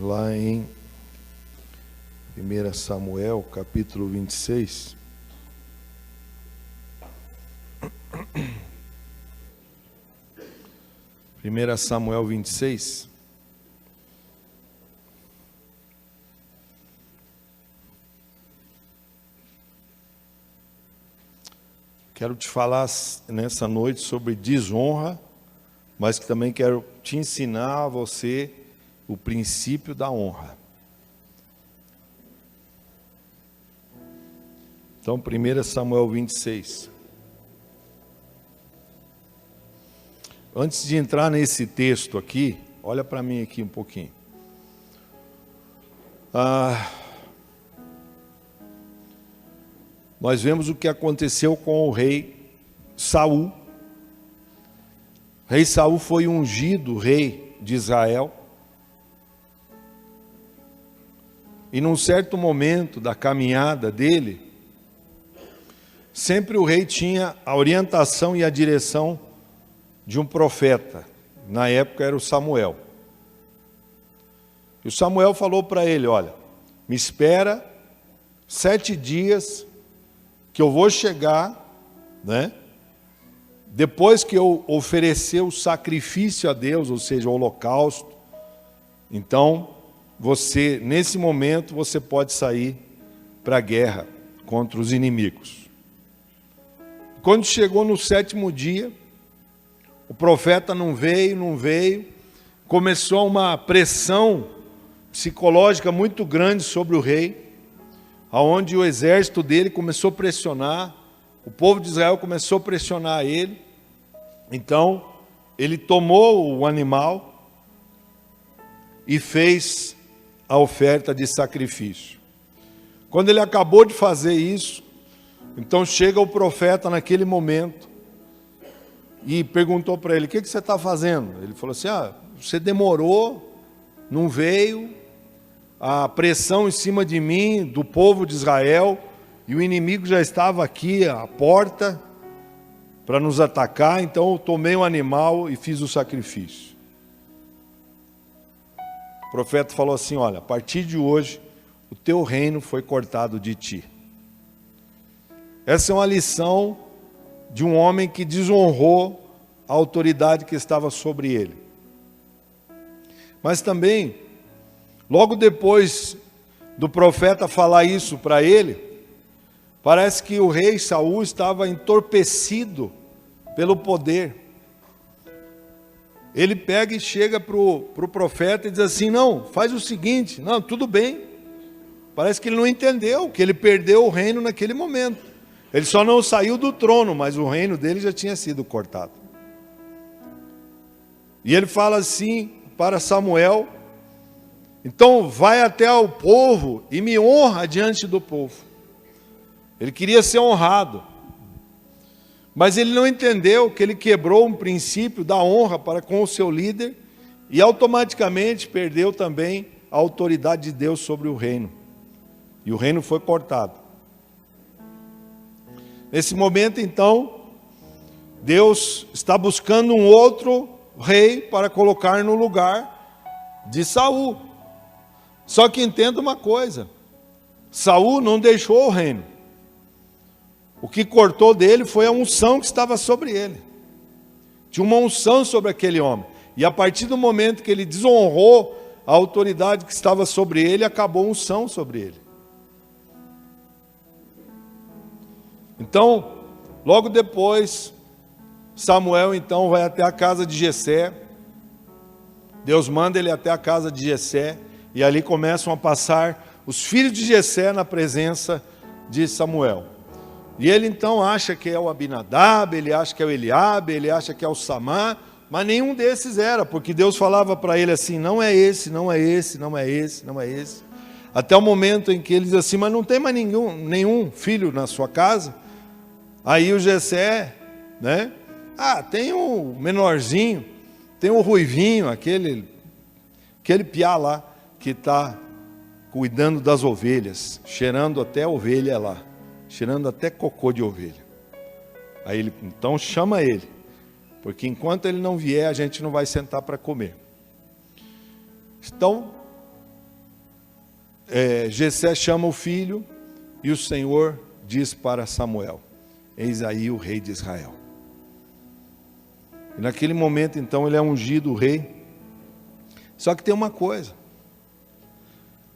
lá em 1 Samuel, capítulo 26. Primeira Samuel 26. Quero te falar nessa noite sobre desonra, mas que também quero te ensinar a você o princípio da honra. Então, 1 Samuel 26. Antes de entrar nesse texto aqui, olha para mim aqui um pouquinho. Nós vemos o que aconteceu com o rei Saul. O rei Saul foi ungido rei de Israel. E num certo momento da caminhada dele, sempre o rei tinha a orientação e a direção de um profeta. Na época era o Samuel. E o Samuel falou para ele: olha, me espera 7 dias que eu vou chegar, né? Depois que eu oferecer o sacrifício a Deus, ou seja, o holocausto, então você, nesse momento, você pode sair para a guerra contra os inimigos. Quando chegou no 7º dia, o profeta não veio, começou uma pressão psicológica muito grande sobre o rei, aonde o exército dele começou a pressionar, o povo de Israel começou a pressionar ele. Então, ele tomou o animal e fez a oferta de sacrifício. Quando ele acabou de fazer isso, então chega o profeta naquele momento e perguntou para ele: o que você está fazendo? Ele falou assim: você demorou, não veio, a pressão em cima de mim, do povo de Israel, e o inimigo já estava aqui à porta para nos atacar, então eu tomei um animal e fiz o sacrifício. O profeta falou assim: olha, a partir de hoje, o teu reino foi cortado de ti. Essa é uma lição de um homem que desonrou a autoridade que estava sobre ele. Mas também, logo depois do profeta falar isso para ele, parece que o rei Saul estava entorpecido pelo poder. Ele pega e chega para o profeta e diz assim: não, faz o seguinte, não, tudo bem. Parece que ele não entendeu que ele perdeu o reino naquele momento. Ele só não saiu do trono, mas o reino dele já tinha sido cortado. E ele fala assim para Samuel: então vai até ao povo e me honra diante do povo. Ele queria ser honrado, mas ele não entendeu que ele quebrou um princípio da honra para com o seu líder e automaticamente perdeu também a autoridade de Deus sobre o reino. E o reino foi cortado. Nesse momento, então, Deus está buscando um outro rei para colocar no lugar de Saul. Só que entenda uma coisa: Saul não deixou o reino. O que cortou dele foi a unção que estava sobre ele. Tinha uma unção sobre aquele homem. E a partir do momento que ele desonrou a autoridade que estava sobre ele, acabou a unção sobre ele. Então, logo depois, Samuel então vai até a casa de Jessé. Deus manda ele até a casa de Jessé. E ali começam a passar os filhos de Jessé na presença de Samuel. E ele então acha que é o Abinadab, ele acha que é o Eliabe, ele acha que é o Samá, mas nenhum desses era, porque Deus falava para ele assim: não é esse, não é esse, não é esse, não é esse. Até o momento em que ele diz assim: mas não tem mais nenhum filho na sua casa? Aí o Jessé, né? Tem o menorzinho, tem o ruivinho, aquele piá lá, que está cuidando das ovelhas, cheirando até ovelha lá, cheirando até cocô de ovelha. Aí ele, então chama ele, porque enquanto ele não vier, a gente não vai sentar para comer. Então, Jessé chama o filho e o Senhor diz para Samuel: eis aí o rei de Israel. E naquele momento, então, ele é ungido rei. Só que tem uma coisa: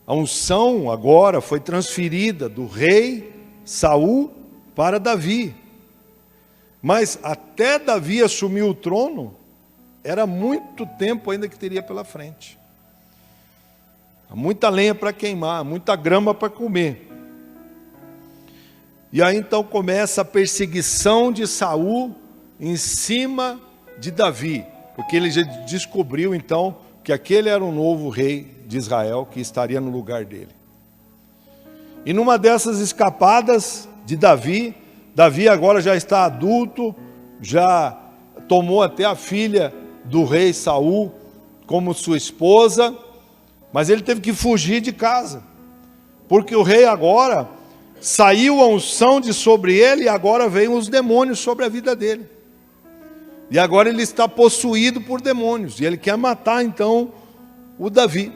a unção agora foi transferida do rei Saul para Davi. Mas até Davi assumir o trono, era muito tempo ainda que teria pela frente. Há muita lenha para queimar, muita grama para comer. E aí então começa a perseguição de Saul em cima de Davi, porque ele já descobriu então que aquele era o novo rei de Israel que estaria no lugar dele. E numa dessas escapadas de Davi, Davi agora já está adulto, já tomou até a filha do rei Saul como sua esposa, mas ele teve que fugir de casa, porque o rei agora saiu a unção de sobre ele e agora veio os demônios sobre a vida dele. E agora ele está possuído por demônios e ele quer matar então o Davi.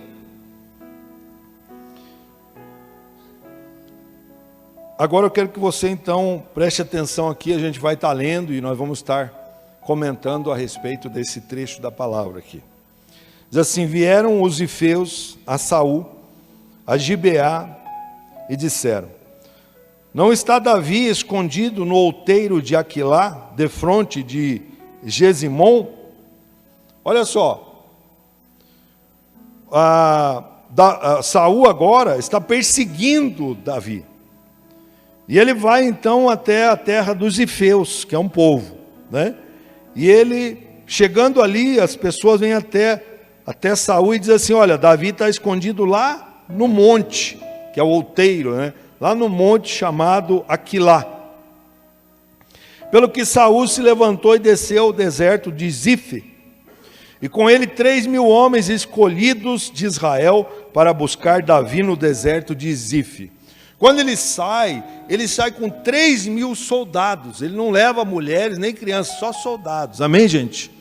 Agora eu quero que você então preste atenção aqui, a gente vai estar lendo e nós vamos estar comentando a respeito desse trecho da palavra aqui. Diz assim: vieram os ifeus a Saul, a Gibeá, e disseram: não está Davi escondido no outeiro de Aquilá, defronte de Gesimon? Olha só, Saul agora está perseguindo Davi. E ele vai então até a terra dos ifeus, que é um povo, né? E ele, chegando ali, as pessoas vêm até Saul e dizem assim: olha, Davi está escondido lá no monte, que é o outeiro, né? Lá no monte chamado Aquilá. Pelo que Saul se levantou e desceu ao deserto de Zife, e com ele 3.000 homens escolhidos de Israel para buscar Davi no deserto de Zife. Quando ele sai com 3.000 soldados. Ele não leva mulheres nem crianças, só soldados. Amém, gente?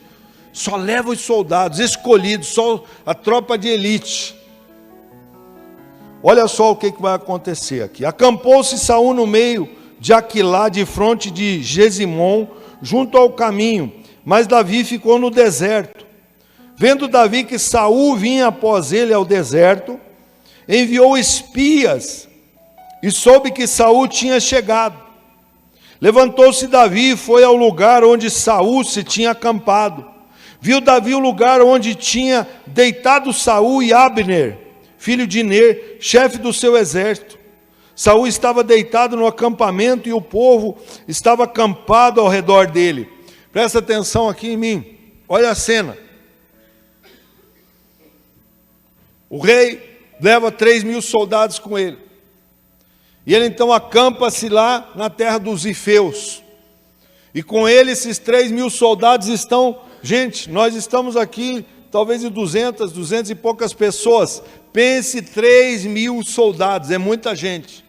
Só leva os soldados escolhidos, só a tropa de elite. Olha só o que vai acontecer aqui. Acampou-se Saul no meio de Aquilá, de fronte de Gesimon, junto ao caminho, mas Davi ficou no deserto. Vendo Davi que Saul vinha após ele ao deserto, enviou espias e soube que Saul tinha chegado. Levantou-se Davi e foi ao lugar onde Saul se tinha acampado. Viu Davi o lugar onde tinha deitado Saul e Abner, filho de Ner, chefe do seu exército. Saul estava deitado no acampamento e o povo estava acampado ao redor dele. Presta atenção aqui em mim. Olha a cena. O rei leva 3.000 soldados com ele. E ele então acampa-se lá na terra dos ifeus. E com ele esses 3.000 soldados estão... Gente, nós estamos aqui talvez de 200 e poucas pessoas. Pense 3.000 soldados, é muita gente.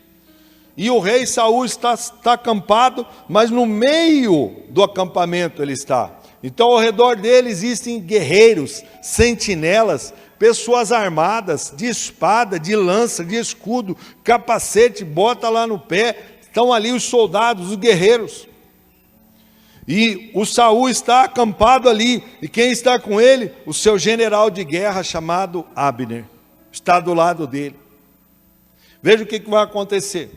E o rei Saul está acampado, mas no meio do acampamento ele está. Então ao redor dele existem guerreiros, sentinelas, pessoas armadas, de espada, de lança, de escudo, capacete, bota lá no pé. Estão ali os soldados, os guerreiros. E o Saul está acampado ali. E quem está com ele? O seu general de guerra chamado Abner. Está do lado dele. Veja o que vai acontecer.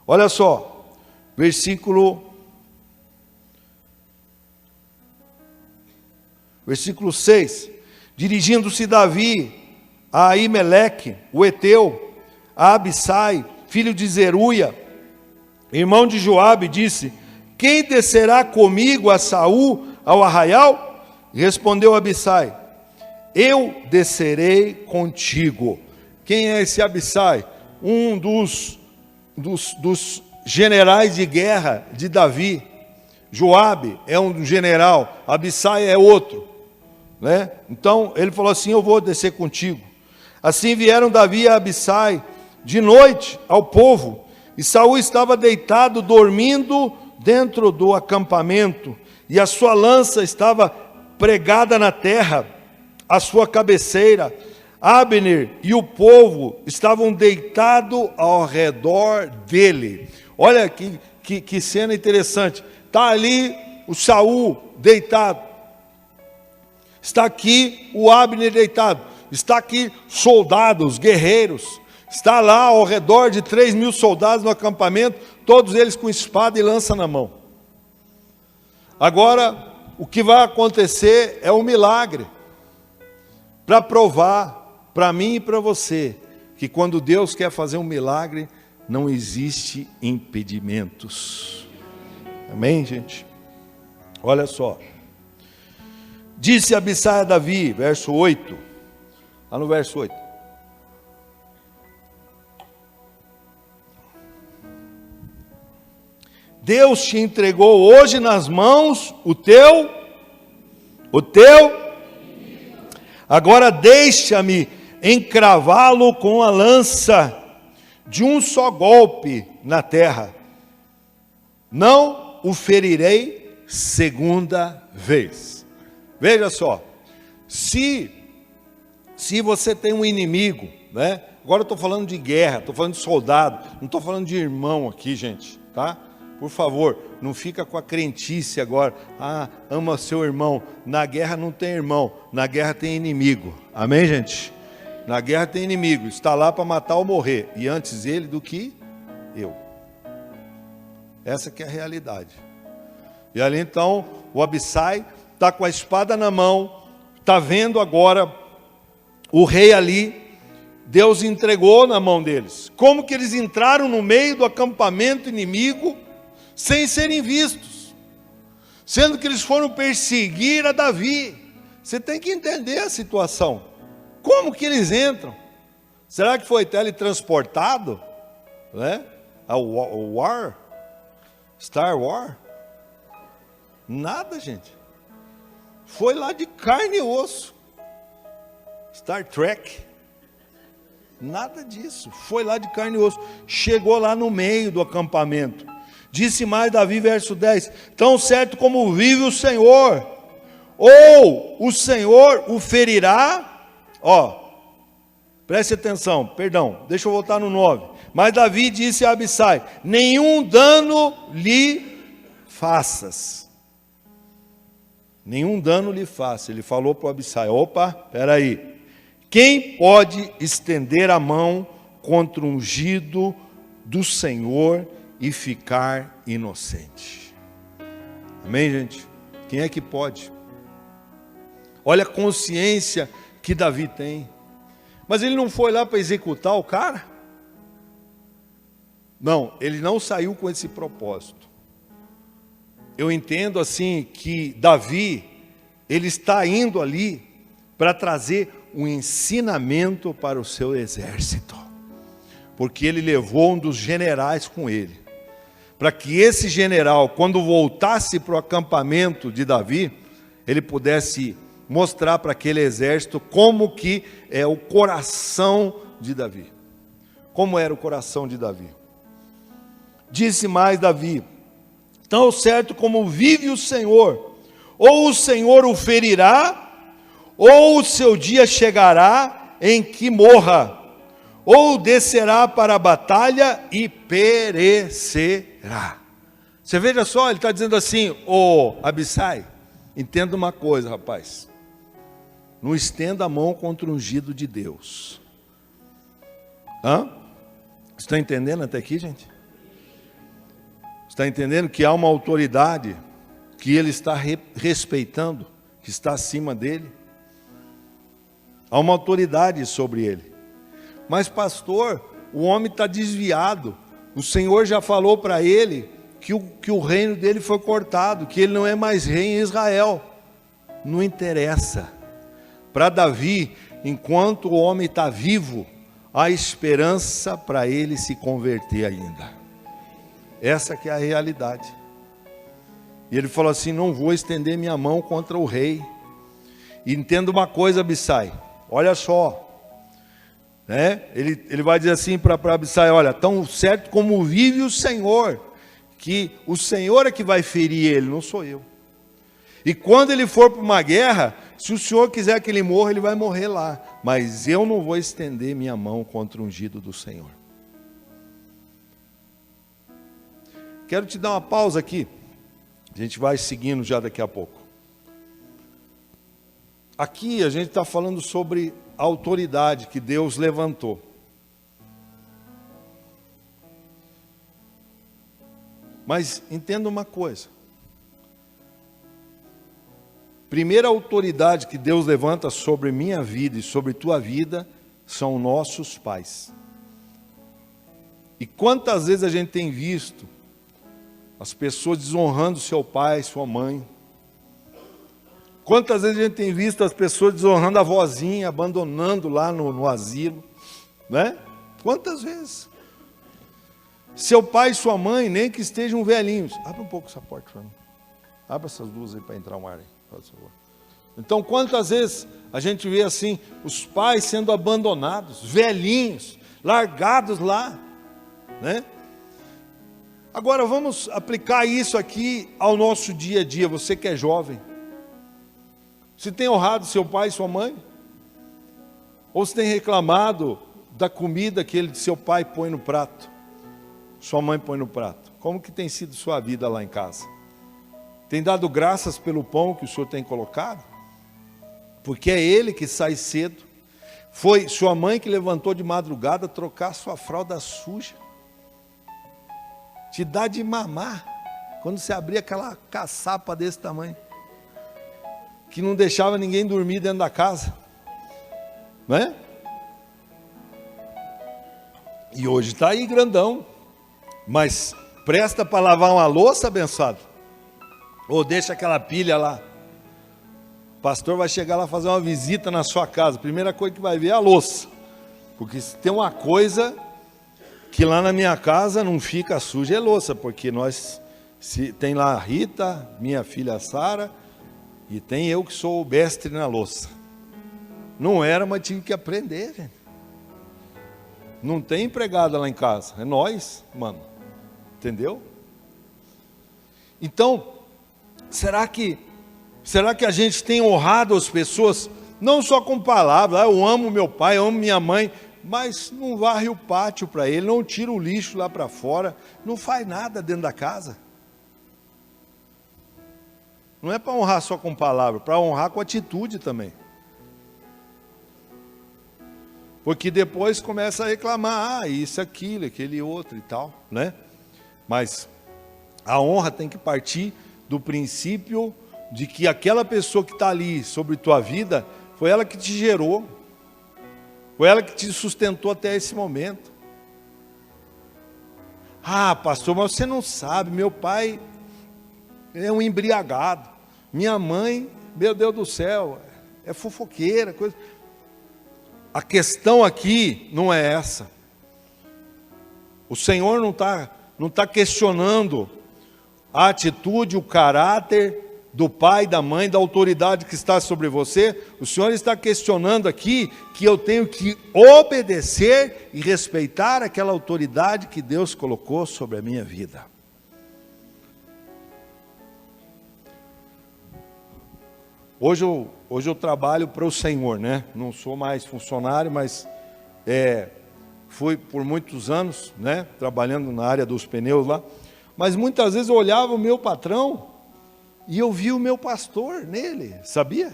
Olha só, versículo 6. Dirigindo-se Davi a Aimeleque, o Eteu, a Abissai, filho de Zeruia, irmão de Joabe, disse: quem descerá comigo a Saul ao arraial? Respondeu Abissai: eu descerei contigo. Quem é esse Abissai? Um dos generais de guerra de Davi. Joabe é um general, Abissai é outro, né? Então ele falou assim: eu vou descer contigo. Assim vieram Davi e Abissai de noite ao povo, e Saul estava deitado, dormindo dentro do acampamento, e a sua lança estava pregada na terra, a sua cabeceira, Abner e o povo estavam deitados ao redor dele. Olha que cena interessante. Está ali o Saul deitado. Está aqui o Abner deitado. Está aqui soldados, guerreiros. Está lá ao redor de 3.000 soldados no acampamento, todos eles com espada e lança na mão. Agora, o que vai acontecer é um milagre, para provar para mim e para você, que quando Deus quer fazer um milagre, não existe impedimentos. Amém, gente? Olha só. Disse Abissai a Davi, verso 8, lá no verso 8. Deus te entregou hoje nas mãos o teu, agora deixa-me encravá-lo com a lança de um só golpe na terra. Não o ferirei segunda vez. Veja só, se você tem um inimigo, né? Agora eu estou falando de guerra, estou falando de soldado, não estou falando de irmão aqui, gente, tá? Por favor, não fica com a crentice agora, ama seu irmão. Na guerra não tem irmão, na guerra tem inimigo. Amém, gente? Na guerra tem inimigo, está lá para matar ou morrer. E antes ele do que eu. Essa que é a realidade. E ali então, o Abissai está com a espada na mão, está vendo agora o rei ali. Deus entregou na mão deles. Como que eles entraram no meio do acampamento inimigo, sem serem vistos, sendo que eles foram perseguir a Davi? Você tem que entender a situação. Como que eles entram? Será que foi teletransportado? Né? Star Wars? Nada, gente. Foi lá de carne e osso. Star Trek? Nada disso. Foi lá de carne e osso. Chegou lá no meio do acampamento. Disse mais Davi, verso 10, tão certo como vive o Senhor, ou o Senhor o ferirá, preste atenção, perdão, deixa eu voltar no 9, mas Davi disse a Abissai, nenhum dano lhe faças, nenhum dano lhe faça. Ele falou para o Abissai, peraí, quem pode estender a mão contra o ungido do Senhor e ficar inocente? Amém, gente? Quem é que pode? Olha a consciência que Davi tem. Mas ele não foi lá para executar o cara? Não, ele não saiu com esse propósito. Eu entendo assim que Davi, ele está indo ali para trazer um ensinamento para o seu exército. Porque ele levou um dos generais com ele. Para que esse general, quando voltasse para o acampamento de Davi, ele pudesse mostrar para aquele exército como que é o coração de Davi. Como era o coração de Davi. Disse mais Davi, tão certo como vive o Senhor, ou o Senhor o ferirá, ou o seu dia chegará em que morra, ou descerá para a batalha e perecerá. Você veja só, ele está dizendo assim, Abissai, entenda uma coisa, rapaz. Não estenda a mão contra o ungido de Deus. Está entendendo até aqui, gente? Está entendendo que há uma autoridade que ele está respeitando, que está acima dele? Há uma autoridade sobre ele. Mas pastor, o homem está desviado. O Senhor já falou para ele que o reino dele foi cortado, que ele não é mais rei em Israel. Não interessa. Para Davi, enquanto o homem está vivo, há esperança para ele se converter ainda. Essa que é a realidade. E ele falou assim, não vou estender minha mão contra o rei. E entenda uma coisa, Abissai, olha só. Ele vai dizer assim para Abissai, olha, tão certo como vive o Senhor, que o Senhor é que vai ferir ele, não sou eu. E quando ele for para uma guerra, Se o Senhor quiser que ele morra, ele vai morrer lá. Mas eu não vou estender minha mão contra o ungido do Senhor. Quero te dar uma pausa aqui. A gente vai seguindo já daqui a pouco. Aqui a gente está falando sobre a autoridade que Deus levantou. Mas entenda uma coisa. Primeira autoridade que Deus levanta sobre minha vida e sobre tua vida são nossos pais. E quantas vezes a gente tem visto as pessoas desonrando seu pai, sua mãe? Quantas vezes a gente tem visto as pessoas desonrando a vozinha, abandonando lá no asilo, né? Quantas vezes? Seu pai e sua mãe, nem que estejam velhinhos. Abre um pouco essa porta para mim. Abre essas duas aí para entrar um ar aí, por favor. Então, quantas vezes a gente vê assim, os pais sendo abandonados, velhinhos, largados lá, né? Agora vamos aplicar isso aqui ao nosso dia a dia, você que é jovem. Você tem honrado seu pai e sua mãe? Ou você tem reclamado da comida que seu pai põe no prato? Sua mãe põe no prato? Como que tem sido sua vida lá em casa? Tem dado graças pelo pão que o Senhor tem colocado? Porque é Ele que sai cedo. Foi sua mãe que levantou de madrugada trocar sua fralda suja. Te dá de mamar quando você abria aquela caçapa desse tamanho, que não deixava ninguém dormir dentro da casa, né? E hoje está aí grandão, mas presta para lavar uma louça, abençoado, ou deixa aquela pilha lá. O pastor vai chegar lá fazer uma visita na sua casa, a primeira coisa que vai ver é a louça, porque se tem uma coisa que lá na minha casa não fica suja, é louça, porque tem lá a Rita, minha filha Sara, e tem eu que sou o mestre na louça. Não era, mas tive que aprender, gente. Não tem empregada lá em casa, é nós, mano. Entendeu? Então, será que a gente tem honrado as pessoas, não só com palavras, eu amo meu pai, eu amo minha mãe, mas não varre o pátio para ele, não tira o lixo lá para fora, não faz nada dentro da casa? Não é para honrar só com palavra, para honrar com atitude também. Porque depois começa a reclamar, isso, aquilo, aquele outro e tal, né? Mas a honra tem que partir do princípio de que aquela pessoa que está ali sobre tua vida, foi ela que te gerou, foi ela que te sustentou até esse momento. Ah, pastor, mas você não sabe, meu pai é um embriagado, minha mãe, meu Deus do céu, é fofoqueira, coisa. A questão aqui não é essa. O Senhor não tá questionando a atitude, o caráter do pai, da mãe, da autoridade que está sobre você. O Senhor está questionando aqui que eu tenho que obedecer e respeitar aquela autoridade que Deus colocou sobre a minha vida. Hoje eu trabalho para o Senhor, né? Não sou mais funcionário, mas fui por muitos anos, né? Trabalhando na área dos pneus lá. Mas muitas vezes eu olhava o meu patrão e eu via o meu pastor nele, sabia?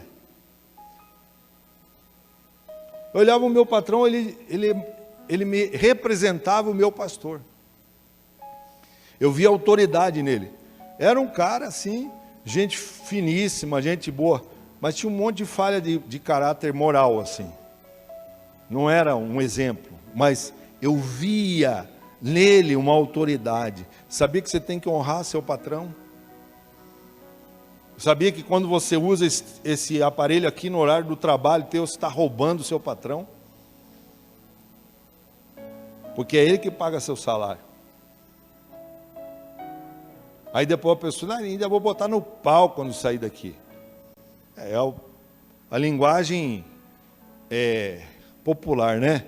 Eu olhava o meu patrão, ele me representava o meu pastor. Eu via autoridade nele. Era um cara assim, gente finíssima, gente boa, mas tinha um monte de falha de caráter moral assim. Não era um exemplo, mas eu via nele uma autoridade. Sabia que você tem que honrar seu patrão? Sabia que quando você usa esse aparelho aqui no horário do trabalho teu, você está roubando o seu patrão? Porque é ele que paga seu salário. Aí depois a pessoa, ainda vou botar no pau quando sair daqui. A linguagem popular, né?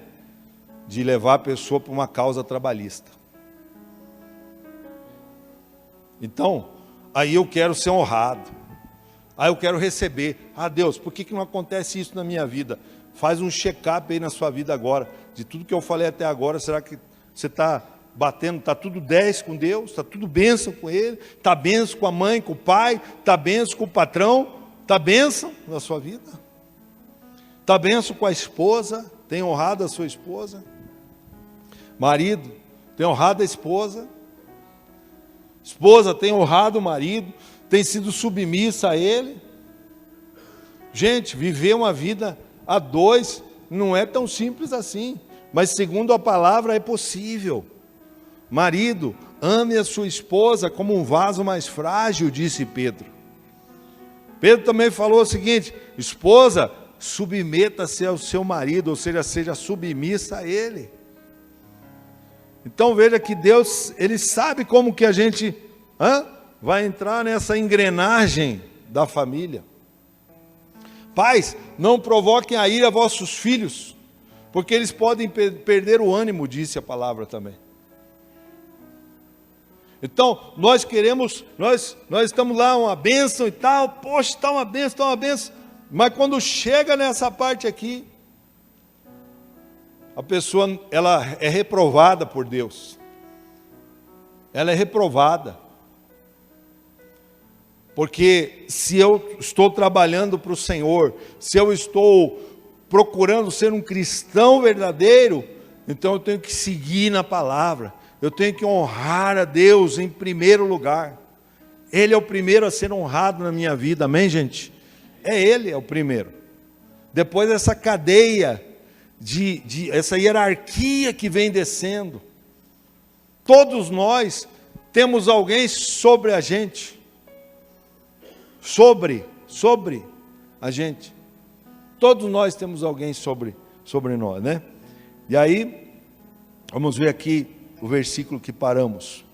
De levar a pessoa para uma causa trabalhista. Então, aí eu quero ser honrado. Ah, eu quero receber. Ah, Deus, por que não acontece isso na minha vida? Faz um check-up aí na sua vida agora. De tudo que eu falei até agora, será que você está batendo, está tudo 10 com Deus? Está tudo bênção com Ele? Está bênção com a mãe, com o pai? Está bênção com o patrão? Está bênção na sua vida? Está bênção com a esposa? Tem honrado a sua esposa? Marido, tem honrado a esposa? Esposa tem honrado o marido? Tem sido submissa a ele? Gente, viver uma vida a dois não é tão simples assim, mas segundo a palavra é possível. Marido, ame a sua esposa como um vaso mais frágil, disse Pedro. Pedro também falou o seguinte: esposa, submeta-se ao seu marido, ou seja, seja submissa a ele. Então veja que Deus, Ele sabe como que a gente vai entrar nessa engrenagem da família. Pais, não provoquem a ira a vossos filhos, porque eles podem perder o ânimo, disse a palavra também. Então, nós estamos lá, uma bênção e tal, poxa, está uma bênção, mas quando chega nessa parte aqui, a pessoa, ela é reprovada por Deus. Ela é reprovada. Porque se eu estou trabalhando para o Senhor, se eu estou procurando ser um cristão verdadeiro, então eu tenho que seguir na palavra. Eu tenho que honrar a Deus em primeiro lugar. Ele é o primeiro a ser honrado na minha vida, amém, gente? Ele é o primeiro. Depois essa cadeia, essa hierarquia que vem descendo. Todos nós temos alguém sobre a gente. Sobre a gente. Todos nós temos alguém sobre nós, né? E aí, vamos ver aqui o versículo que paramos.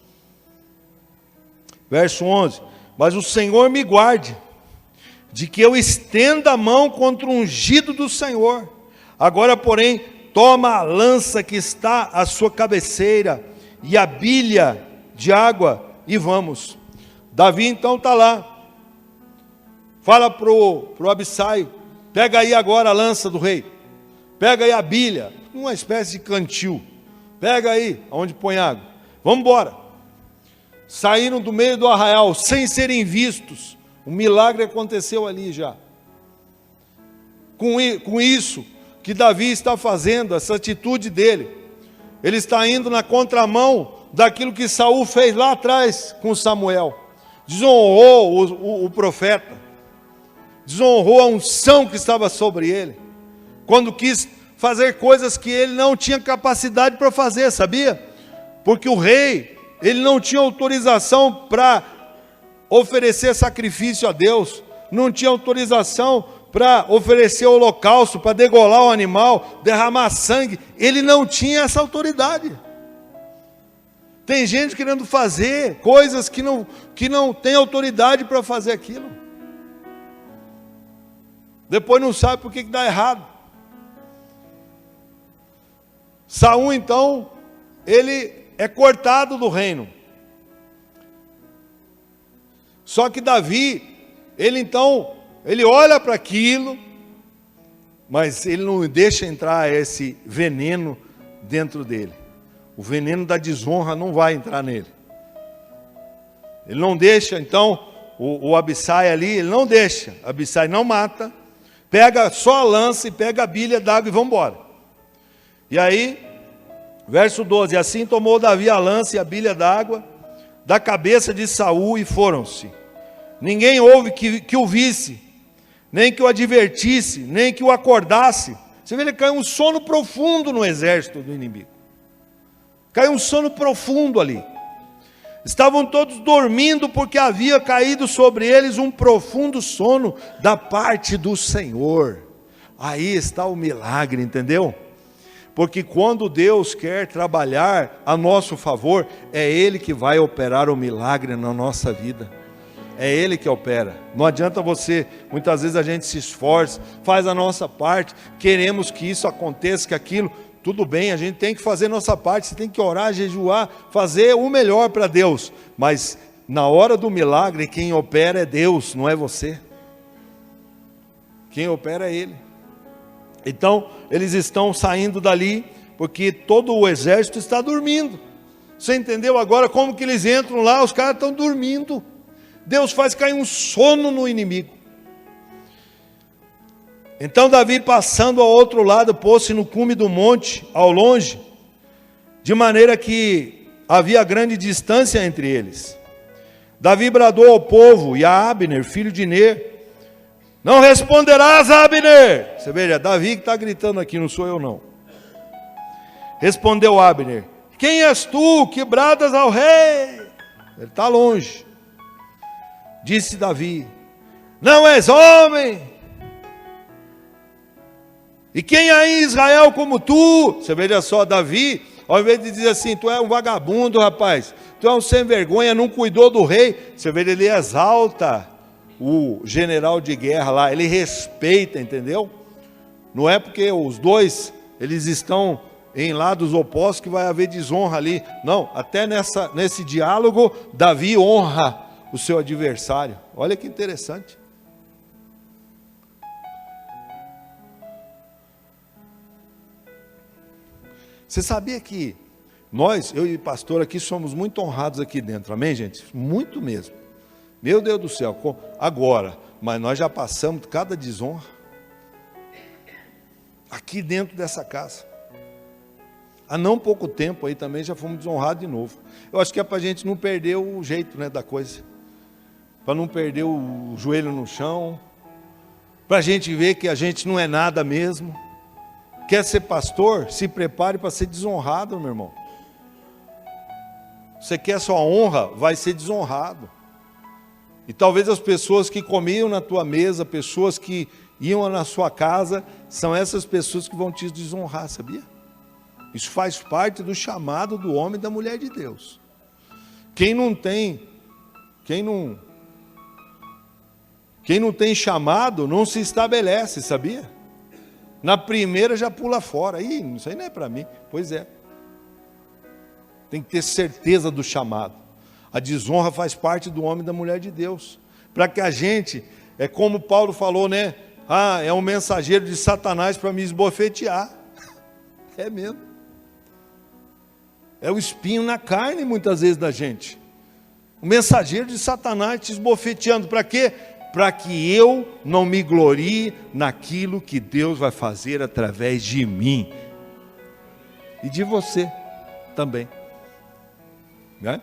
Verso 11. Mas o Senhor me guarde, de que eu estenda a mão contra o ungido do Senhor. Agora, porém, toma a lança que está à sua cabeceira e a bilha de água e vamos. Davi então está lá. Fala pro Abissai, pega aí agora a lança do rei. Pega aí a bilha, uma espécie de cantil. Pega aí, onde põe água. Vamos embora. Saíram do meio do arraial, sem serem vistos. Um milagre aconteceu ali já. Com isso que Davi está fazendo, essa atitude dele, ele está indo na contramão daquilo que Saul fez lá atrás com Samuel. Desonrou o profeta, desonrou a unção que estava sobre ele, quando quis fazer coisas que ele não tinha capacidade para fazer, sabia? Porque o rei, ele não tinha autorização para oferecer sacrifício a Deus, não tinha autorização para oferecer holocausto, para degolar o animal, derramar sangue. Ele não tinha essa autoridade. Tem gente querendo fazer coisas que não tem autoridade para fazer aquilo. Depois não sabe por que dá errado. Saul então, ele é cortado do reino. Só que Davi, ele olha para aquilo, mas ele não deixa entrar esse veneno dentro dele. O veneno da desonra não vai entrar nele. Ele não deixa, então, o Abissai ali, ele não deixa. Abissai não mata, pega só a lança e pega a bilha d'água e vão embora. E aí, verso 12, assim tomou Davi a lança e a bilha d'água da cabeça de Saul e foram-se. Ninguém houve que o visse, nem que o advertisse, nem que o acordasse. Você vê, ele caiu um sono profundo no exército do inimigo. Caiu um sono profundo ali. Estavam todos dormindo porque havia caído sobre eles um profundo sono da parte do Senhor. Aí está o milagre, entendeu? Porque quando Deus quer trabalhar a nosso favor, é Ele que vai operar o milagre na nossa vida. É Ele que opera. Não adianta muitas vezes a gente se esforça, faz a nossa parte, queremos que isso aconteça, que aquilo, tudo bem, a gente tem que fazer a nossa parte, você tem que orar, jejuar, fazer o melhor para Deus. Mas na hora do milagre, quem opera é Deus, não é você. Quem opera é Ele. Então, eles estão saindo dali, porque todo o exército está dormindo. Você entendeu agora como que eles entram lá? Os caras estão dormindo. Deus faz cair um sono no inimigo. Então Davi, passando ao outro lado, pôs-se no cume do monte, ao longe, de maneira que havia grande distância entre eles. Davi bradou ao povo e a Abner, filho de Ner: não responderás, Abner. Você veja, Davi que está gritando aqui, não sou eu não. Respondeu Abner: quem és tu que bradas ao rei? Ele está longe. Disse Davi: não és homem? E quem há em Israel como tu? Você veja só, Davi, ao invés de dizer assim, tu é um vagabundo, rapaz, tu é um sem vergonha, não cuidou do rei, você veja, ele exalta o general de guerra lá, ele respeita, entendeu? Não é porque os dois, eles estão em lados opostos que vai haver desonra ali. Não, até nesse diálogo, Davi honra o seu adversário. Olha que interessante. Você sabia que nós, eu e o pastor aqui, somos muito honrados aqui dentro, amém, gente? Muito mesmo. Meu Deus do céu, agora, mas nós já passamos cada desonra aqui dentro dessa casa. Há não pouco tempo aí também já fomos desonrados de novo. Eu acho que é para a gente não perder o jeito, né, da coisa. Para não perder o joelho no chão. Para a gente ver que a gente não é nada mesmo. Quer ser pastor? Se prepare para ser desonrado, meu irmão. Você quer sua honra? Vai ser desonrado. E talvez as pessoas que comiam na tua mesa, pessoas que iam na sua casa, são essas pessoas que vão te desonrar, sabia? Isso faz parte do chamado do homem e da mulher de Deus. Quem não tem chamado, não se estabelece, sabia? Na primeira já pula fora. Ih, isso aí não é para mim. Pois é. Tem que ter certeza do chamado. A desonra faz parte do homem e da mulher de Deus. Para que a gente, é como Paulo falou, né? Ah, é um mensageiro de Satanás para me esbofetear. É mesmo. É o espinho na carne muitas vezes da gente. O mensageiro de Satanás te esbofeteando. Para quê? Para que eu não me glorie naquilo que Deus vai fazer através de mim. E de você também. Né?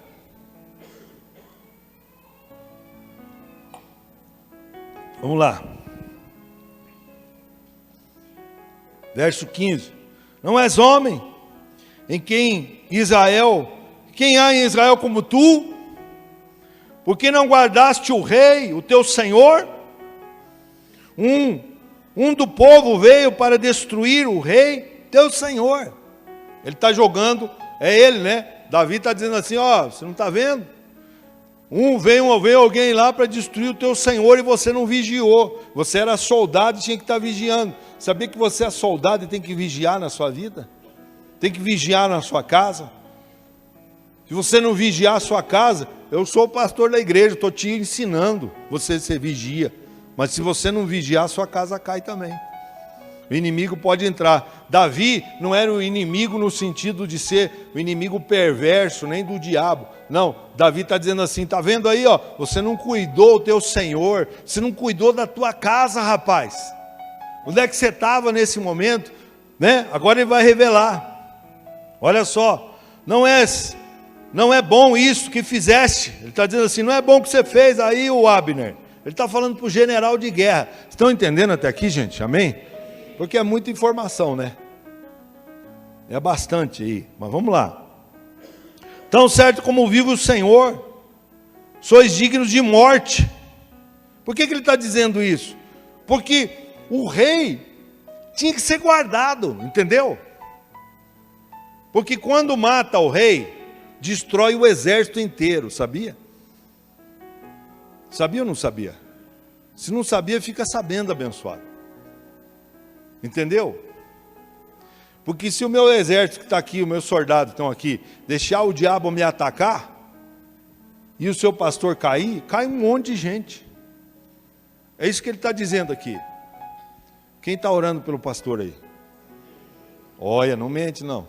Vamos lá. Verso 15. Não és homem, quem há em Israel como tu? Porque não guardaste o rei, o teu senhor? Um do povo veio para destruir o rei, teu senhor. Ele está jogando, é ele, né? Davi está dizendo assim, ó, você não está vendo? Veio alguém lá para destruir o teu senhor e você não vigiou. Você era soldado e tinha que estar vigiando. Sabia que você é soldado e tem que vigiar na sua vida? Tem que vigiar na sua casa? Se você não vigiar a sua casa, eu sou o pastor da igreja, estou te ensinando, você vigia. Mas se você não vigiar, a sua casa cai também. O inimigo pode entrar. Davi não era o inimigo no sentido de ser o inimigo perverso, nem do diabo. Não, Davi está dizendo assim, está vendo aí, ó, você não cuidou do teu senhor, você não cuidou da tua casa, rapaz. Onde é que você estava nesse momento? Né? Agora ele vai revelar. Olha só, não é bom isso que fizeste. Ele está dizendo assim, não é bom o que você fez aí, o Abner. Ele está falando para o general de guerra. Estão entendendo até aqui, gente? Amém? Porque é muita informação, né? É bastante aí, mas vamos lá. Tão certo como vive o Senhor, sois dignos de morte. Por que ele está dizendo isso? Porque o rei tinha que ser guardado, entendeu? Porque quando mata o rei, destrói o exército inteiro, sabia? Sabia ou não sabia? Se não sabia, fica sabendo, abençoado. Entendeu? Porque se o meu exército que está aqui, os meus soldados estão aqui, deixar o diabo me atacar, e o seu pastor cair, cai um monte de gente. É isso que ele está dizendo aqui. Quem está orando pelo pastor aí? Olha, não mente não.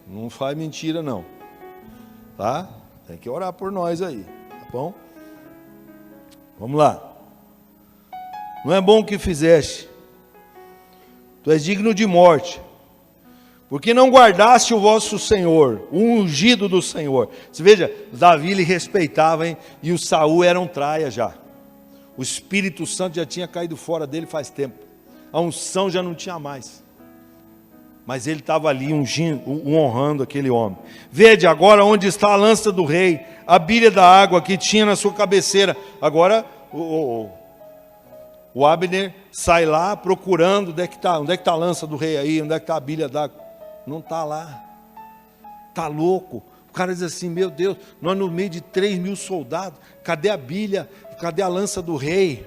Não faz mentira não. Tá? Tem que orar por nós aí. Tá bom? Vamos lá. Não é bom o que fizeste. Tu és digno de morte. Porque não guardaste o vosso Senhor, o ungido do Senhor. Você veja, Davi ele respeitava, hein? E o Saul era um traia já. O Espírito Santo já tinha caído fora dele faz tempo. A unção já não tinha mais. Mas ele estava ali ungindo, honrando aquele homem. Vede agora onde está a lança do rei, a bilha da água que tinha na sua cabeceira. Agora o Abner sai lá procurando onde é que está a lança do rei aí, onde é que está a bilha d'água. Não está lá. Está louco. O cara diz assim, meu Deus, nós no meio de 3.000 soldados, cadê a bilha? Cadê a lança do rei?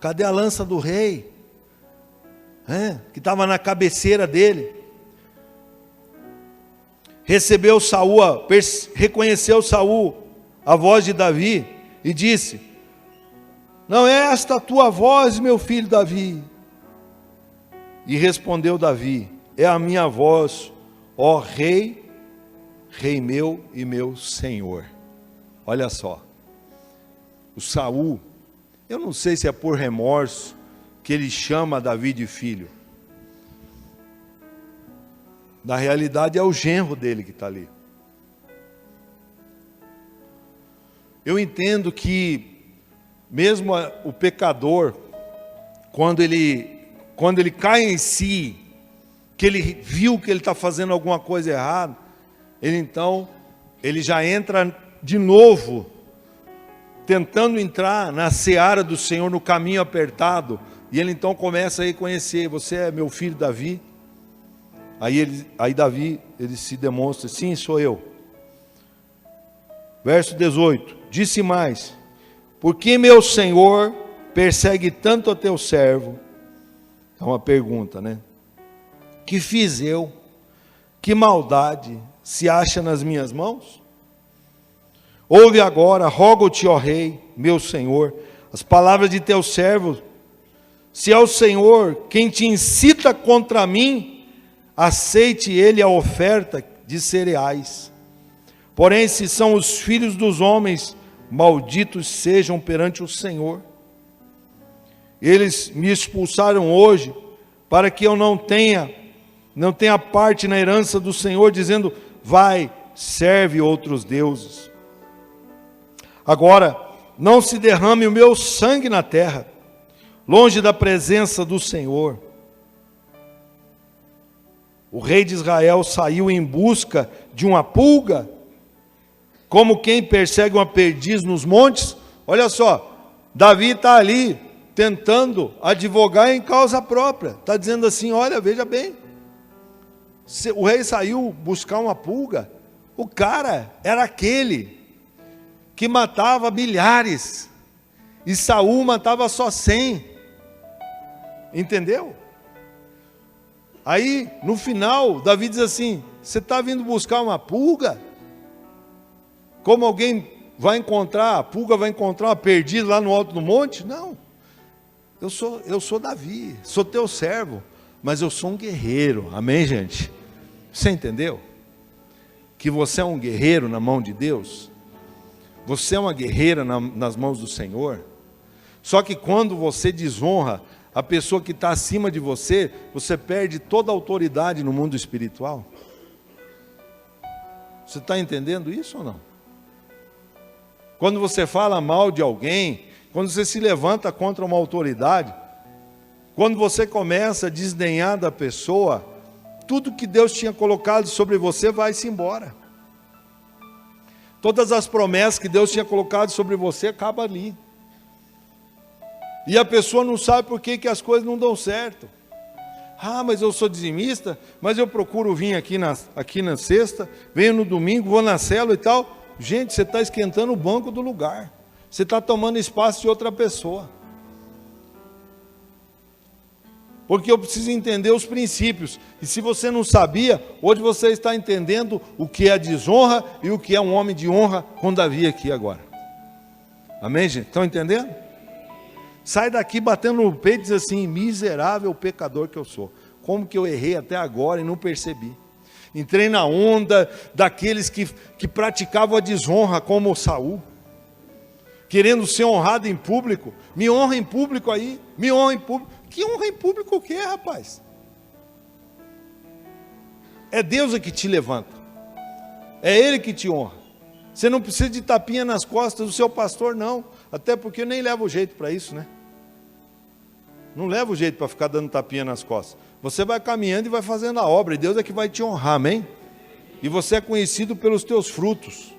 Cadê a lança do rei? Que estava na cabeceira dele. Reconheceu Saul a voz de Davi e disse, não é esta a tua voz, meu filho Davi? E respondeu Davi, é a minha voz, ó rei, rei meu e meu senhor. Olha só, o Saul, eu não sei se é por remorso que ele chama Davi de filho. Na realidade é o genro dele que está ali. Eu entendo que mesmo o pecador, quando ele cai em si, que ele viu que ele está fazendo alguma coisa errada, ele já entra de novo, tentando entrar na seara do Senhor, no caminho apertado, e ele então começa a reconhecer, você é meu filho Davi? Aí Davi, ele se demonstra, sim, sou eu. Verso 18, disse mais, porque meu Senhor persegue tanto a teu servo? É uma pergunta, né? Que fiz eu? Que maldade se acha nas minhas mãos? Ouve agora, rogo-te, ó rei, meu Senhor, as palavras de teu servo. Se é o Senhor quem te incita contra mim, aceite ele a oferta de cereais. Porém, se são os filhos dos homens, malditos sejam perante o Senhor. Eles me expulsaram hoje, para que eu não tenha parte na herança do Senhor, dizendo, vai, serve outros deuses. Agora, não se derrame o meu sangue na terra, longe da presença do Senhor. O rei de Israel saiu em busca de uma pulga, como quem persegue uma perdiz nos montes. Olha só, Davi está ali, tentando advogar em causa própria. Está dizendo assim, olha, veja bem, o rei saiu buscar uma pulga, o cara era aquele que matava milhares, e Saul matava só 100, entendeu? Aí, no final, Davi diz assim, você está vindo buscar uma pulga? Como alguém vai encontrar, a pulga vai encontrar uma perdiz lá no alto do monte? Não, eu sou Davi, sou teu servo, mas eu sou um guerreiro, amém, gente? Você entendeu? Que você é um guerreiro na mão de Deus? Você é uma guerreira nas mãos do Senhor? Só que quando você desonra a pessoa que está acima de você, você perde toda a autoridade no mundo espiritual. Você está entendendo isso ou não? Quando você fala mal de alguém, quando você se levanta contra uma autoridade, quando você começa a desdenhar da pessoa, tudo que Deus tinha colocado sobre você vai-se embora. Todas as promessas que Deus tinha colocado sobre você acabam ali. E a pessoa não sabe por que as coisas não dão certo. Ah, mas eu sou dizimista, mas eu procuro vir aqui na sexta, venho no domingo, vou na célula e tal. Gente, você está esquentando o banco do lugar. Você está tomando espaço de outra pessoa. Porque eu preciso entender os princípios. E se você não sabia, hoje você está entendendo o que é a desonra e o que é um homem de honra com Davi aqui agora. Amém, gente? Estão entendendo? sai daqui batendo no peito e diz assim: miserável pecador que eu sou. Como que eu errei até agora e não percebi? Entrei na onda daqueles que praticavam a desonra, como Saul, querendo ser honrado em público. Me honra em público aí, me honra em público. Que honra em público o que, rapaz? É Deus que te levanta, é Ele que te honra. Você não precisa de tapinha nas costas do seu pastor, não. Até porque eu nem levo o jeito para isso, né? Não leva o jeito para ficar dando tapinha nas costas. Você vai caminhando e vai fazendo a obra, e Deus é que vai te honrar, amém? E você é conhecido pelos teus frutos.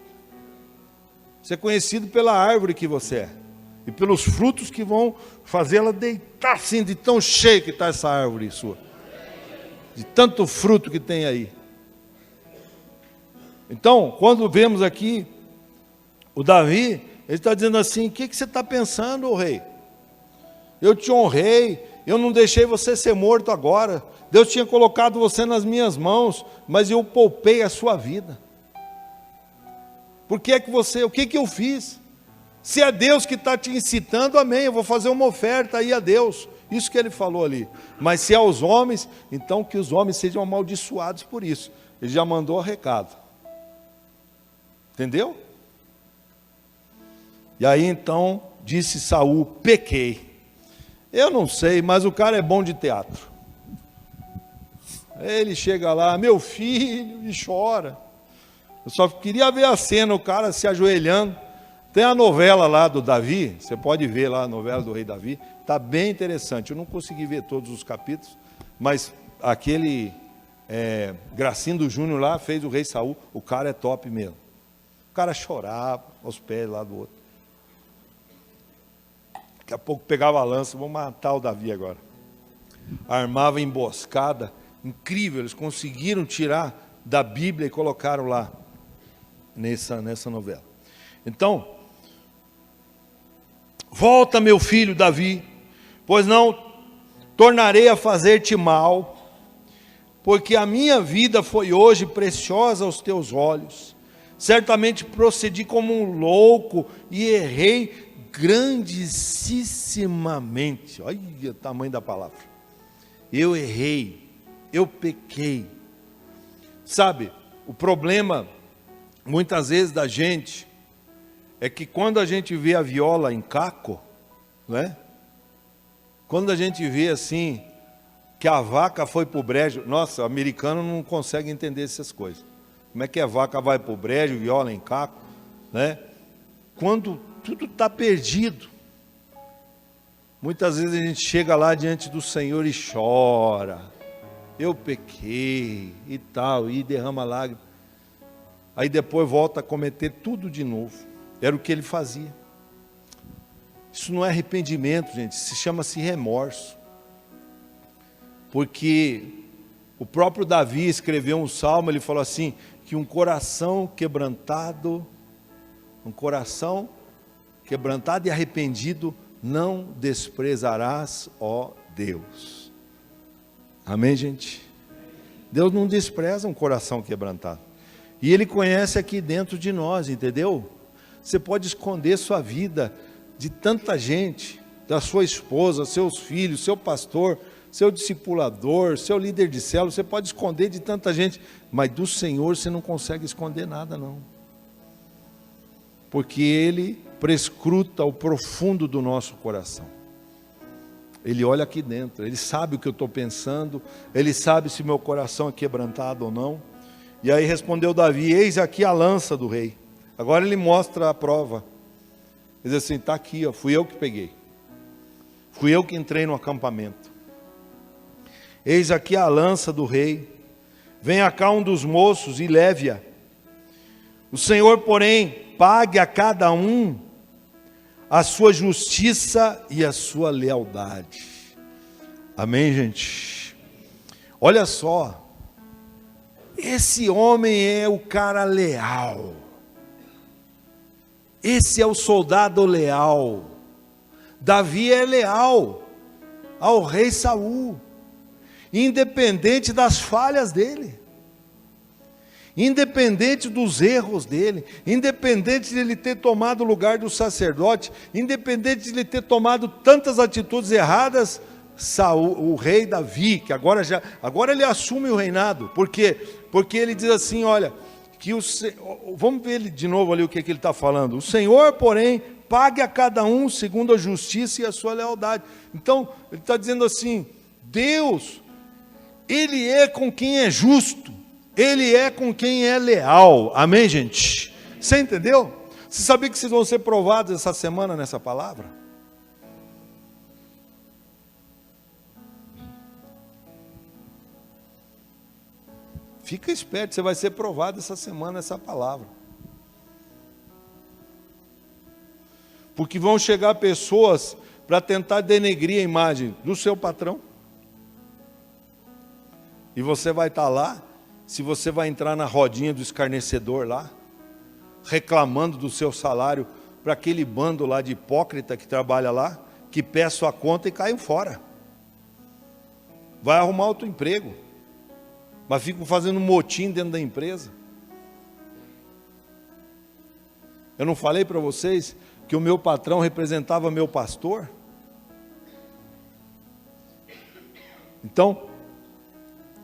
Você é conhecido pela árvore que você é. E pelos frutos que vão fazê-la deitar assim, de tão cheia que está essa árvore sua. De tanto fruto que tem aí. Então, quando vemos aqui o Davi, ele está dizendo assim: o que você está pensando, rei? Eu te honrei, eu não deixei você ser morto agora. Deus tinha colocado você nas minhas mãos, mas eu poupei a sua vida. Por que que você, o que que eu fiz? Se é Deus que está te incitando, amém, eu vou fazer uma oferta aí a Deus. Isso que ele falou ali. Mas se é aos homens, então que os homens sejam amaldiçoados por isso. Ele já mandou o recado. Entendeu? E aí então disse Saul: pequei. Eu não sei, mas o cara é bom de teatro. Ele chega lá: meu filho, e chora. Eu só queria ver a cena, o cara se ajoelhando. Tem a novela lá do Davi, você pode ver lá a novela do rei Davi, está bem interessante. Eu não consegui ver todos os capítulos, mas aquele Gracindo Júnior lá fez o rei Saul, o cara é top mesmo. O cara chorava aos pés lá do outro. Daqui a pouco pegava a lança: vou matar o Davi agora. Armava emboscada, incrível, eles conseguiram tirar da Bíblia e colocaram lá, nessa novela. Então, volta, meu filho Davi, pois não tornarei a fazer-te mal, porque a minha vida foi hoje preciosa aos teus olhos. Certamente procedi como um louco e errei grandissimamente. Olha o tamanho da palavra. Eu errei, eu pequei. Sabe, o problema muitas vezes da gente é que quando a gente vê a viola em caco, né? Quando a gente vê assim que a vaca foi para o brejo, nossa, o americano não consegue entender essas coisas. Como é que a vaca vai para o brejo, viola em caco, né? Quando tudo está perdido. Muitas vezes a gente chega lá diante do Senhor e chora. Eu pequei e tal, e derrama lágrimas. Aí depois volta a cometer tudo de novo. Era o que ele fazia. Isso não é arrependimento, gente, isso chama-se remorso. Porque o próprio Davi escreveu um salmo, ele falou assim, que um coração quebrantado e arrependido não desprezarás, ó Deus. Amém, gente? Deus não despreza um coração quebrantado. E Ele conhece aqui dentro de nós, entendeu? Você pode esconder sua vida de tanta gente, da sua esposa, seus filhos, seu pastor, seu discipulador, seu líder de célula, você pode esconder de tanta gente, mas do Senhor você não consegue esconder nada, não. Porque Ele prescruta o profundo do nosso coração. Ele olha aqui dentro, Ele sabe o que eu estou pensando, Ele sabe se meu coração é quebrantado ou não. E aí respondeu Davi: eis aqui a lança do rei. Agora ele mostra a prova. Ele diz assim: está aqui, ó, fui eu que peguei. Fui eu que entrei no acampamento. Eis aqui a lança do rei. Venha cá um dos moços e leve-a. O Senhor, porém, pague a cada um a sua justiça e a sua lealdade. Amém, gente? Olha só. Esse homem é o cara leal. Esse é o soldado leal. Davi é leal ao rei Saul, independente das falhas dele, independente dos erros dele, independente de ele ter tomado o lugar do sacerdote, independente de ele ter tomado tantas atitudes erradas, Saul, o rei Davi, que agora ele assume o reinado. Por quê? Porque ele diz assim, olha, vamos ver ele de novo ali o que ele está falando. O Senhor, porém, pague a cada um segundo a justiça e a sua lealdade. Então, ele está dizendo assim, Deus, Ele é com quem é justo, Ele é com quem é leal. Amém, gente? Você entendeu? Você sabia que vocês vão ser provados essa semana nessa palavra? Fica esperto, você vai ser provado essa semana nessa palavra. Porque vão chegar pessoas para tentar denegrir a imagem do seu patrão. E você vai estar lá, se você vai entrar na rodinha do escarnecedor lá, reclamando do seu salário para aquele bando lá de hipócrita que trabalha lá, que peça a conta e caiam fora. Vai arrumar outro emprego, mas ficam fazendo motim dentro da empresa. Eu não falei para vocês que o meu patrão representava meu pastor? Então,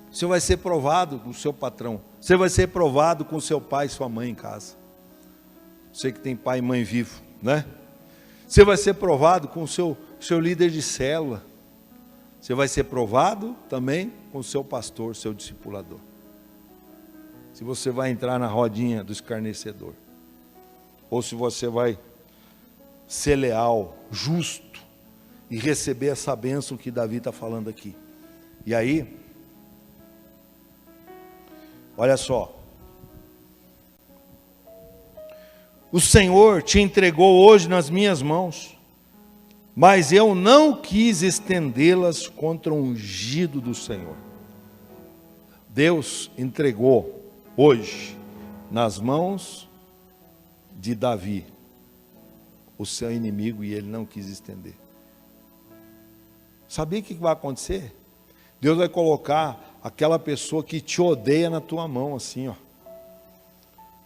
você vai ser provado com o seu patrão, você vai ser provado com o seu pai e sua mãe em casa. Você que tem pai e mãe vivo, né? Você vai ser provado com o seu líder de célula. Você vai ser provado também com o seu pastor, seu discipulador. Se você vai entrar na rodinha do escarnecedor. Ou se você vai ser leal, justo, e receber essa bênção que Davi está falando aqui. E aí, olha só. O Senhor te entregou hoje nas minhas mãos, mas eu não quis estendê-las contra o ungido do Senhor. Deus entregou hoje nas mãos de Davi o seu inimigo, e ele não quis estender. Sabia o que vai acontecer? Deus vai colocar aquela pessoa que te odeia na tua mão, assim, ó.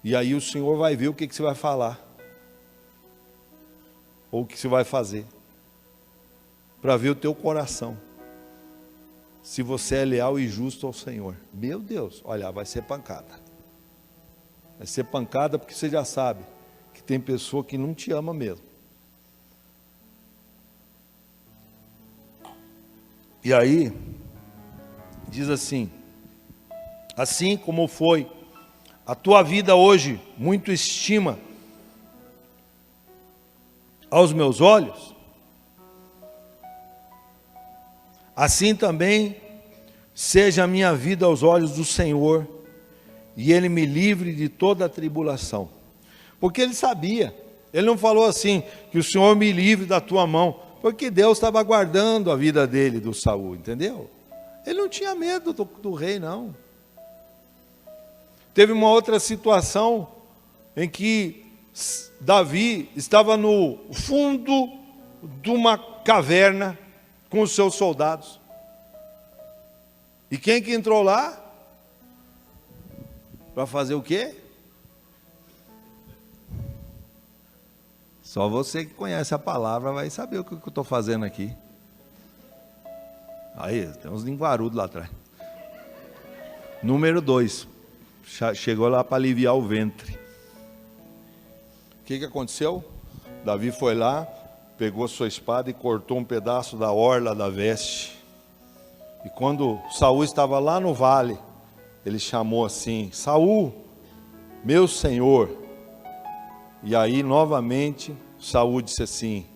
E aí o Senhor vai ver o que você vai falar, ou o que você vai fazer, para ver o teu coração, se você é leal e justo ao Senhor. Meu Deus, olha, vai ser pancada. Vai ser pancada porque você já sabe que tem pessoa que não te ama mesmo. E aí, diz assim como foi a tua vida hoje, muito estima aos meus olhos, assim também seja a minha vida aos olhos do Senhor, e Ele me livre de toda a tribulação. Porque ele sabia, ele não falou assim, que o Senhor me livre da tua mão, porque Deus estava guardando a vida dele, do Saul, entendeu? Ele não tinha medo do rei, não. Teve uma outra situação em que Davi estava no fundo de uma caverna com os seus soldados. E quem que entrou lá? Para fazer o quê? Só você que conhece a palavra vai saber o que eu estou fazendo aqui. Aí, tem uns linguarudos lá atrás. Número 2. Chegou lá para aliviar o ventre. O que aconteceu? Davi foi lá, pegou sua espada e cortou um pedaço da orla da veste. E quando Saul estava lá no vale, ele chamou assim: Saul, meu senhor. E aí novamente Saul disse assim: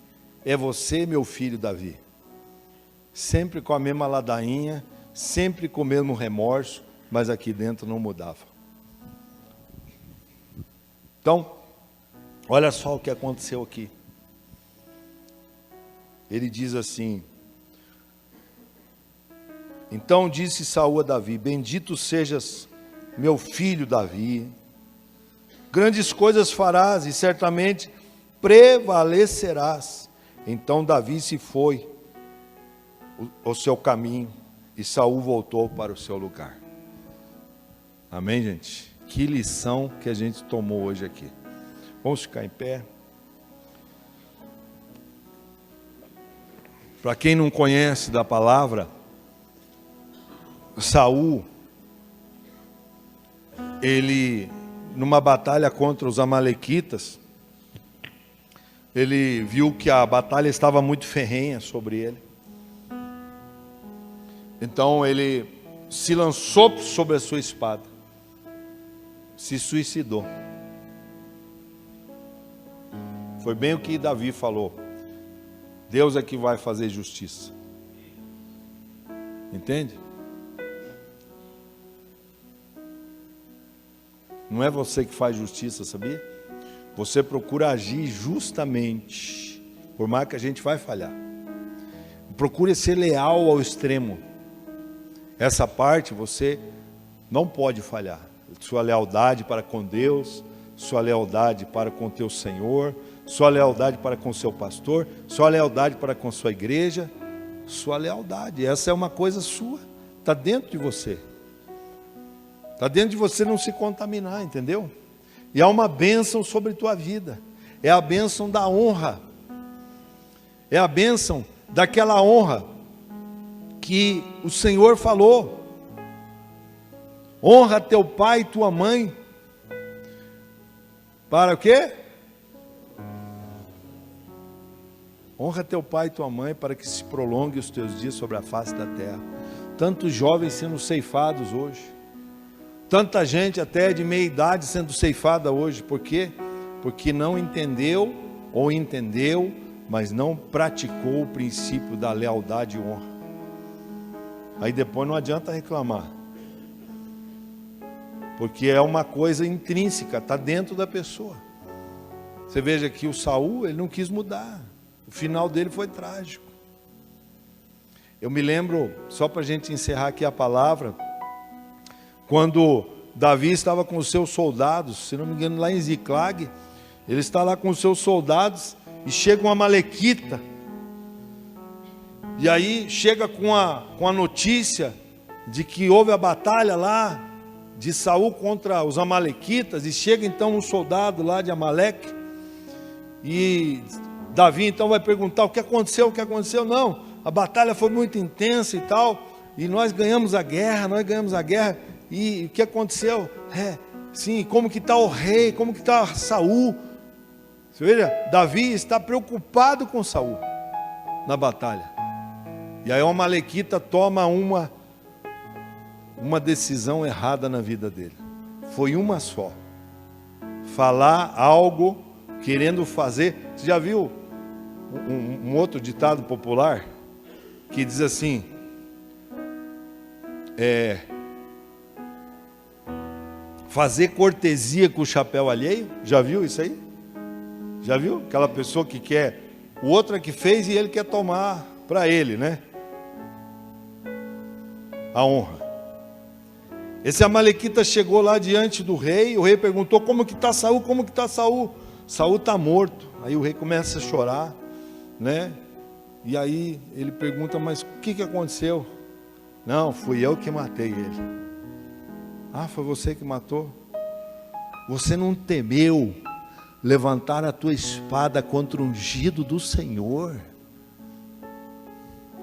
é você, meu filho Davi? Sempre com a mesma ladainha, sempre com o mesmo remorso, mas aqui dentro não mudava. Então, olha só o que aconteceu aqui. Ele diz assim: então disse Saul a Davi: bendito sejas, meu filho Davi, grandes coisas farás e certamente prevalecerás. Então Davi se foi ao seu caminho e Saul voltou para o seu lugar. Amém, gente? Que lição que a gente tomou hoje aqui. Vamos ficar em pé. Para quem não conhece da palavra, Saul, ele, numa batalha contra os amalequitas, ele viu que a batalha estava muito ferrenha sobre ele. Então ele se lançou sobre a sua espada, se suicidou. Foi bem o que Davi falou. Deus é que vai fazer justiça. Entende? Não é você que faz justiça, sabia? Você procura agir justamente, por mais que a gente vai falhar. Procure ser leal ao extremo. Essa parte você não pode falhar. Sua lealdade para com Deus, sua lealdade para com teu Senhor, sua lealdade para com seu pastor, sua lealdade para com sua igreja, sua lealdade. Essa é uma coisa sua, está dentro de você. Está dentro de você não se contaminar, entendeu? E há uma bênção sobre tua vida. É a bênção da honra. É a bênção daquela honra que o Senhor falou. Honra teu pai e tua mãe. Para o quê? Honra teu pai e tua mãe para que se prolongue os teus dias sobre a face da terra. Tantos jovens sendo ceifados hoje. Tanta gente até de meia idade sendo ceifada hoje. Por quê? Porque não entendeu, ou entendeu, mas não praticou o princípio da lealdade e honra. Aí depois não adianta reclamar. Porque é uma coisa intrínseca, está dentro da pessoa. Você veja que o Saul, ele não quis mudar. O final dele foi trágico. Eu me lembro, só para a gente encerrar aqui a palavra, quando Davi estava com os seus soldados, se não me engano lá em Ziclag, ele está lá com os seus soldados e chega uma amalequita. E aí chega com a notícia de que houve a batalha lá de Saul contra os amalequitas, e chega então um soldado lá de Amaleque, e Davi então vai perguntar: o que aconteceu? O que aconteceu? Não, a batalha foi muito intensa e tal, e nós ganhamos a guerra, e o que aconteceu? Sim, como que está o rei, como que está Saul? Você veja, Davi está preocupado com Saul na batalha. E aí o amalequita toma uma decisão errada na vida dele. Foi uma só. Falar algo, querendo fazer. Você já viu um outro ditado popular que diz assim: fazer cortesia com o chapéu alheio? Já viu isso aí? Já viu? Aquela pessoa que quer, o outro é que fez e ele quer tomar para ele, né? A honra. Esse amalequita chegou lá diante do rei, o rei perguntou: como que está Saul? Como que está Saul? Saul está morto. Aí o rei começa a chorar, né? E aí ele pergunta: mas o que aconteceu? Não, fui eu que matei ele. Ah, foi você que matou? Você não temeu levantar a tua espada contra o ungido do Senhor?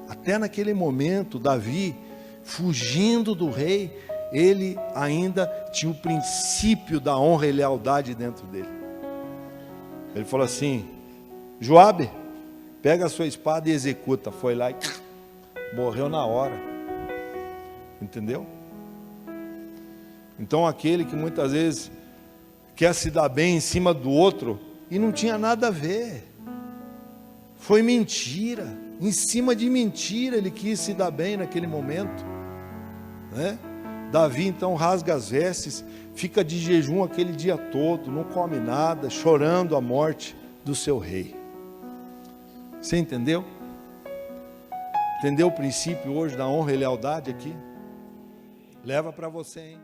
Até naquele momento, Davi, fugindo do rei, ele ainda tinha o princípio da honra e lealdade dentro dele. Ele falou assim: Joabe, pega a sua espada e executa. Foi lá e morreu na hora. Entendeu? Então aquele que muitas vezes quer se dar bem em cima do outro, e não tinha nada a ver. Foi mentira. Em cima de mentira ele quis se dar bem naquele momento, né? Davi então rasga as vestes, fica de jejum aquele dia todo, não come nada, chorando a morte do seu rei. Você entendeu? Entendeu o princípio hoje da honra e lealdade aqui? Leva para você, hein?